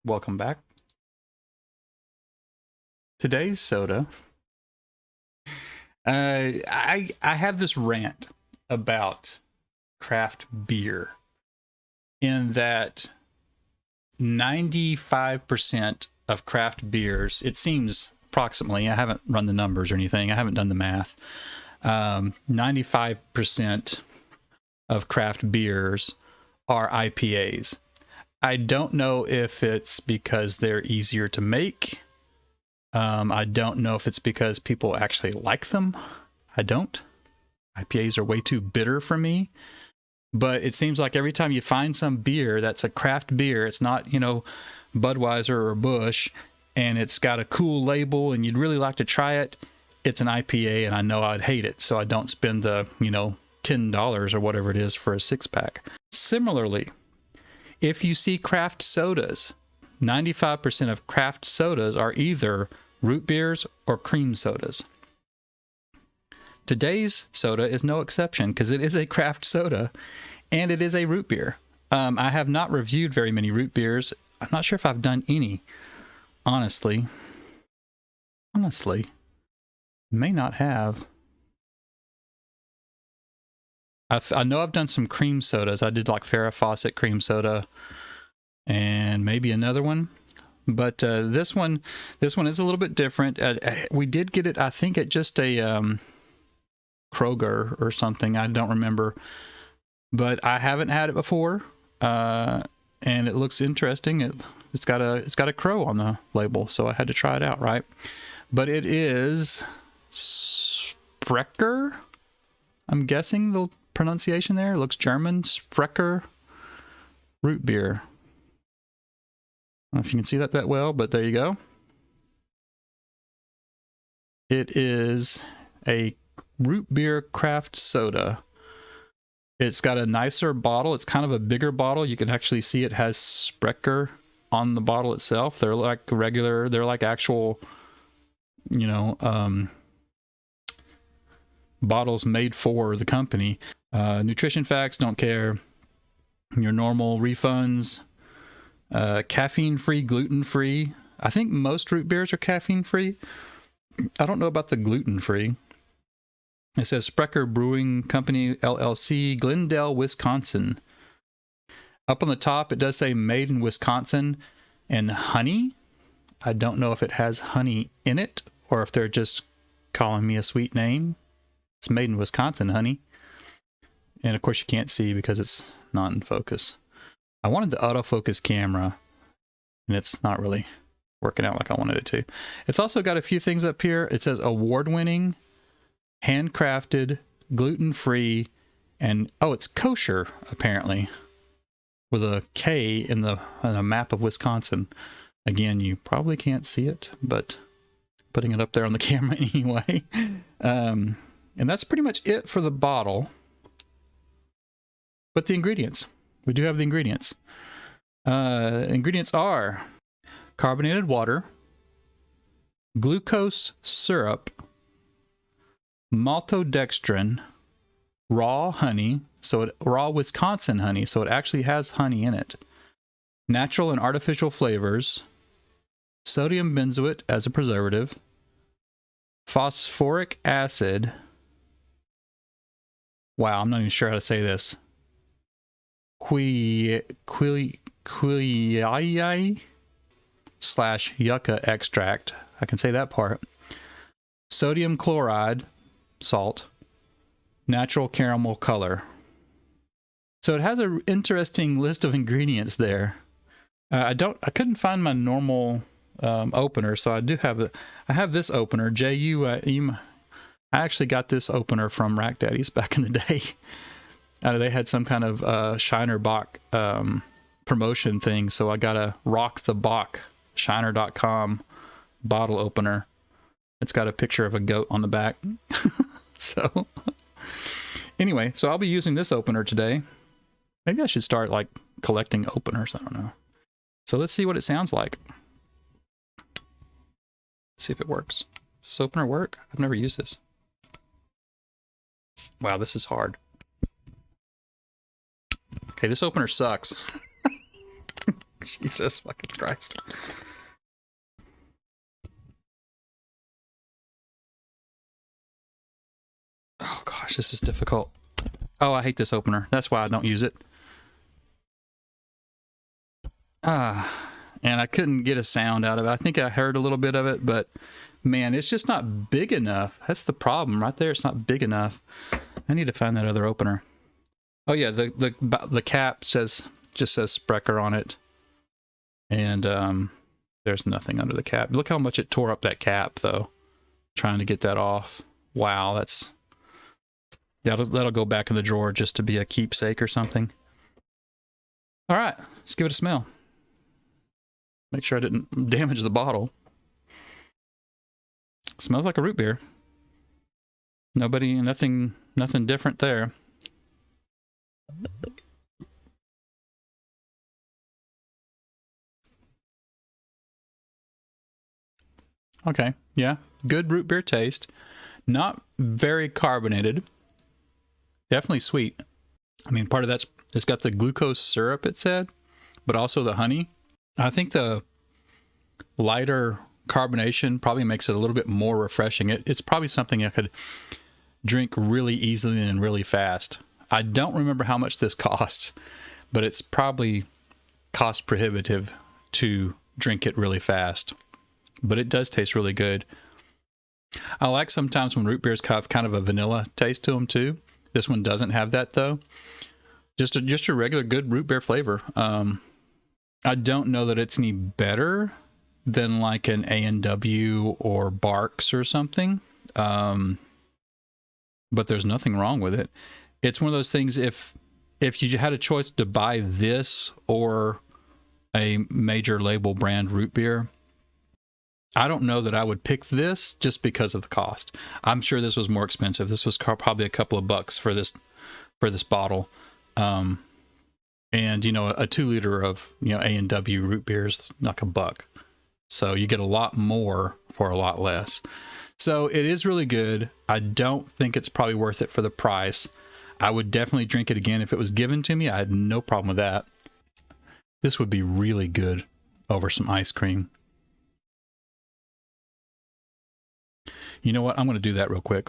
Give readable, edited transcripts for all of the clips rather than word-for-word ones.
Welcome back. Today's soda. I have this rant about craft beer in that 95% of craft beers, it seems approximately, I haven't run the numbers or anything, I haven't done the math, 95% of craft beers are IPAs. I don't know if it's because they're easier to make. I don't know if it's because people actually like them. I don't. IPAs are way too bitter for me. But it seems like every time you find some beer that's a craft beer, it's not, Budweiser or Busch, and it's got a cool label and you'd really like to try it, it's an IPA, and I know I'd hate it, so I don't spend the, $10 or whatever it is for a six-pack. Similarly, if you see craft sodas, 95% of craft sodas are either root beers or cream sodas. Today's soda is no exception because it is a craft soda and it is a root beer. I have not reviewed very many root beers. I'm not sure if I've done any, honestly. May not have. I know I've done some cream sodas. I did like Farrah Fawcett cream soda and maybe another one. But this one is a little bit different. We did get it, I think, at just a Kroger or something. I don't remember. But I haven't had it before, and it looks interesting. It's got a crow on the label, so I had to try it out, right? But it is Sprecher. I'm guessing the pronunciation there. It looks German. Sprecher Root Beer. I don't know if you can see that well, but there you go. It is a root beer craft soda. It's got a nicer bottle. It's kind of a bigger bottle. You can actually see it has Sprecher on the bottle itself. They're like actual, bottles made for the company. Nutrition facts, don't care. Your normal refunds. Caffeine-free, gluten-free. I think most root beers are caffeine-free. I don't know about the gluten-free. It says Sprecher Brewing Company, LLC, Glendale, Wisconsin. Up on the top, it does say made in Wisconsin and honey. I don't know if it has honey in it or if they're just calling me a sweet name. It's made in Wisconsin, honey. And of course you can't see because it's not in focus. I wanted the autofocus camera, and it's not really working out like I wanted it to. It's also got a few things up here. It says award-winning, handcrafted, gluten-free, and it's kosher, apparently, with a K in the map of Wisconsin. Again, you probably can't see it, but putting it up there on the camera anyway. And that's pretty much it for the bottle. But the ingredients. We do have the ingredients. Ingredients are carbonated water, glucose syrup, maltodextrin, raw honey, raw Wisconsin honey, so it actually has honey in it, natural and artificial flavors, sodium benzoate as a preservative, phosphoric acid. Wow, I'm not even sure how to say this. Quillai/yucca extract. I can say that part. Sodium chloride, salt, natural caramel color. So it has an interesting list of ingredients there. I couldn't find my normal opener, so I have this opener. I actually got this opener from Rack Daddy's back in the day. They had some kind of Shiner Bock promotion thing, so I got a Rock the Bock Shiner.com bottle opener. It's got a picture of a goat on the back. So anyway, so I'll be using this opener today. Maybe I should start collecting openers. I don't know. So let's see what it sounds like. See if it works. Does this opener work? I've never used this. Wow, this is hard. Okay, this opener sucks. Jesus fucking Christ. Oh gosh, this is difficult. Oh, I hate this opener. That's why I don't use it. And I couldn't get a sound out of it. I think I heard a little bit of it, but man, it's just not big enough. That's the problem right there. It's not big enough. I need to find that other opener. Oh yeah, the cap just says Sprecher on it, and there's nothing under the cap. Look how much it tore up that cap, though. Trying to get that off. Wow, that'll go back in the drawer just to be a keepsake or something. All right, let's give it a smell. Make sure I didn't damage the bottle. Smells like a root beer. Nothing different there. Okay, yeah, good root beer taste. Not very carbonated. Definitely sweet. I mean, part of it's got the glucose syrup, it said, but also the honey. I think the lighter carbonation probably makes it a little bit more refreshing. It's probably something I could drink really easily and really fast. I don't remember how much this costs, but it's probably cost prohibitive to drink it really fast. But it does taste really good. I like sometimes when root beers have kind of a vanilla taste to them too. This one doesn't have that though. Just a regular good root beer flavor. I don't know that it's any better than like an A&W or Barks or something. But there's nothing wrong with it. It's one of those things, if you had a choice to buy this or a major label brand root beer, I don't know that I would pick this just because of the cost. I'm sure this was more expensive. This was probably a couple of bucks for this bottle. And a 2 liter of A&W root beer is like $1. So you get a lot more for a lot less. So it is really good. I don't think it's probably worth it for the price. I would definitely drink it again if it was given to me. I had no problem with that. This would be really good over some ice cream. You know what? I'm going to do that real quick.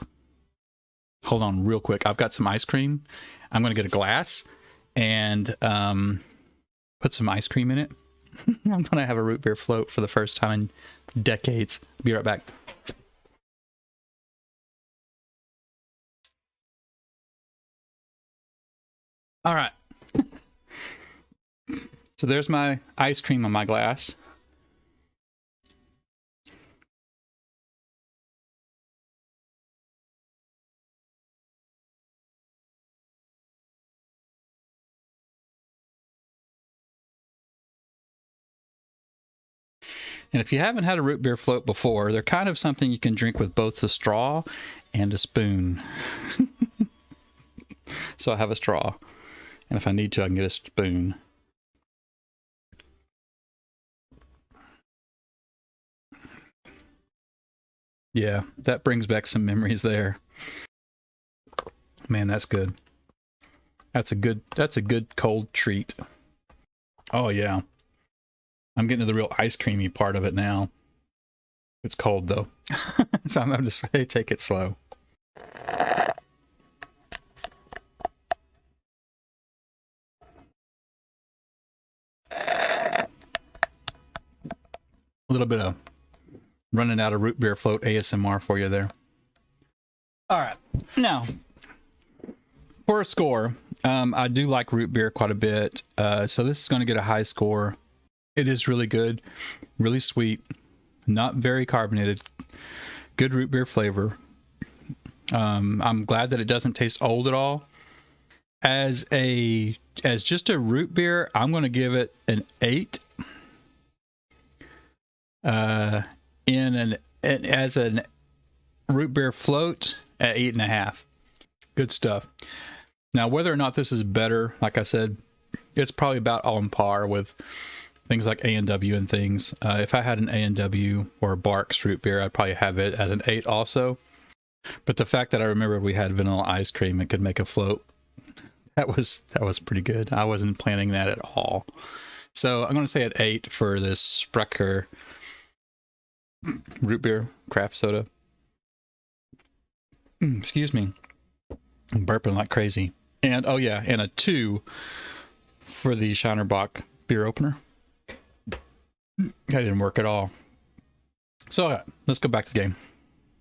Hold on real quick. I've got some ice cream. I'm going to get a glass and put some ice cream in it. I'm going to have a root beer float for the first time in decades. Be right back. All right. So there's my ice cream in my glass. And if you haven't had a root beer float before, they're kind of something you can drink with both a straw and a spoon. So I have a straw. And if I need to, I can get a spoon. Yeah, that brings back some memories there. Man, that's good. That's a good cold treat. Oh yeah. I'm getting to the real ice creamy part of it now. It's cold though. So I'm going to say take it slow. A little bit of running out of root beer float ASMR for you there. All right. Now, for a score, I do like root beer quite a bit. So this is going to get a high score. It is really good, really sweet, not very carbonated, good root beer flavor. I'm glad that it doesn't taste old at all. As just a root beer, I'm going to give it an 8. As an root beer float at 8.5. Good stuff. Now, whether or not this is better, like I said, it's probably about on par with things like A&W and things. If I had an A&W or Barks root beer, I'd probably have it as an 8 also. But the fact that I remembered we had vanilla ice cream and could make a float, that was pretty good. I wasn't planning that at all. So I'm going to say at 8 for this Sprecher root beer craft soda. Excuse me. I'm burping like crazy. And oh yeah, and a 2 for the Shinerbach beer opener. That didn't work at all. So let's go back to the game.